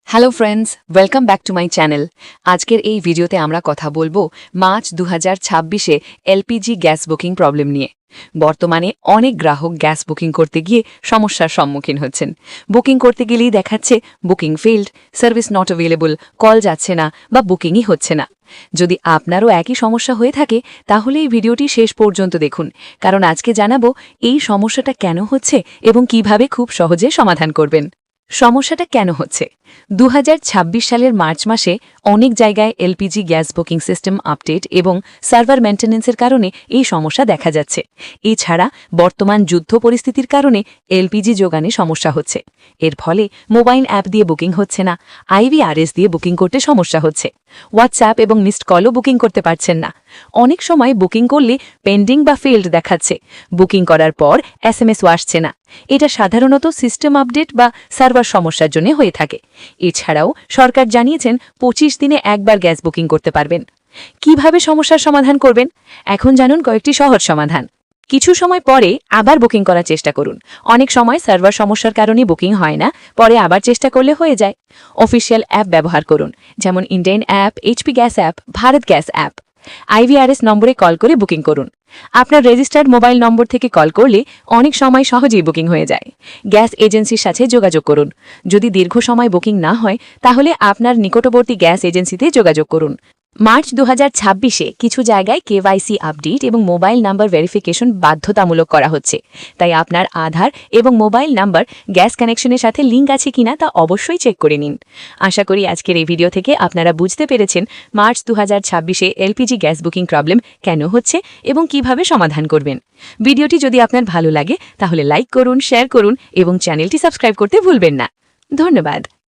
Hello friends, welcome back to my channel. আজকের এই ভিডিওতে আমরা কথা বলবো মার্চ 2026-এ এলপিজি গ্যাস বুকিং প্রবলেম নিয়ে। বর্তমানে অনেক গ্রাহক গ্যাস বুকিং করতে গিয়ে সমস্যার সম্মুখীন হচ্ছেন। বুকিং করতে গেলেই দেখাচ্ছে booking failed, service not available, call যাচ্ছে না বা বুকিংই হচ্ছে না। যদি আপনারও একই সমস্যা হয়ে থাকে তাহলে এই ভিডিওটি শেষ পর্যন্ত দেখুন, কারণ আজকে জানাবো এই সমস্যাটা কেন হচ্ছে এবং কিভাবে খুব সহজে সমাধান করবেন। সমস্যাটা কেন হচ্ছে? 2026 সালের মার্চ মাসে অনেক জায়গায় LPG gas booking system update এবং সার্ভার মেইনটেনেন্সের কারণে এই সমস্যা দেখা যাচ্ছে। এছাড়া বর্তমান যুদ্ধ পরিস্থিতির কারণে এলপিজি যোগানে সমস্যা হচ্ছে। এর ফলে মোবাইল অ্যাপ দিয়ে বুকিং হচ্ছে না, IVRS দিয়ে বুকিং করতে সমস্যা হচ্ছে। হোয়াটসঅ্যাপ এবং মিসড কলও বুকিং করতে পারছেন না। অনেক সময় বুকিং করলে পেন্ডিং বা ফেইল্ড দেখাচ্ছে। বুকিং করার পর SMS-ও আসছে না। এটা সাধারণত সিস্টেম আপডেট বা সার্ভার সমস্যার জন্য হয়ে থাকে। এছাড়াও সরকার জানিয়েছেন 25 দিনে একবার গ্যাস বুকিং করতে পারবেন। কিভাবে সমস্যার সমাধান করবেন? এখন জানুন কয়েকটি সহজ সমাধান। কিছু সময় পরে আবার বুকিং করার চেষ্টা করুন। অনেক সময় সার্ভার সমস্যার কারণে বুকিং হয় না, পরে আবার চেষ্টা করলে হয়ে যায়। অফিসিয়াল অ্যাপ ব্যবহার করুন, যেমন Indian app, HP gas app, Bharat gas app. IVRS নম্বরে কল করে বুকিং করুন। আপনার রেজিস্টার্ড মোবাইল নম্বর থেকে কল করলে অনেক সময় সহজেই বুকিং হয়ে যায়। গ্যাস এজেন্সির সাথে যোগাযোগ করুন। যদি দীর্ঘ সময় বুকিং না হয় তাহলে আপনার নিকটবর্তী গ্যাস এজেন্সিতে যোগাযোগ করুন। মার্চ 2026-এ কিছু জায়গায় KYC আপডেট এবং মোবাইল নাম্বার ভেরিফিকেশন বাধ্যতামূলক করা হচ্ছে। তাই আপনার আধার এবং মোবাইল নাম্বার গ্যাস কানেকশনের সাথে লিঙ্ক আছে কিনা তা অবশ্যই চেক করে নিন। আশা করি আজকের এই ভিডিও থেকে আপনারা বুঝতে পেরেছেন মার্চ 2026-এ এলপিজি গ্যাস বুকিং প্রবলেম কেন হচ্ছে এবং কিভাবে সমাধান করবেন। ভিডিওটি যদি আপনার ভালো লাগে তাহলে লাইক করুন, শেয়ার করুন এবং চ্যানেলটি সাবস্ক্রাইব করতে ভুলবেন না। ধন্যবাদ।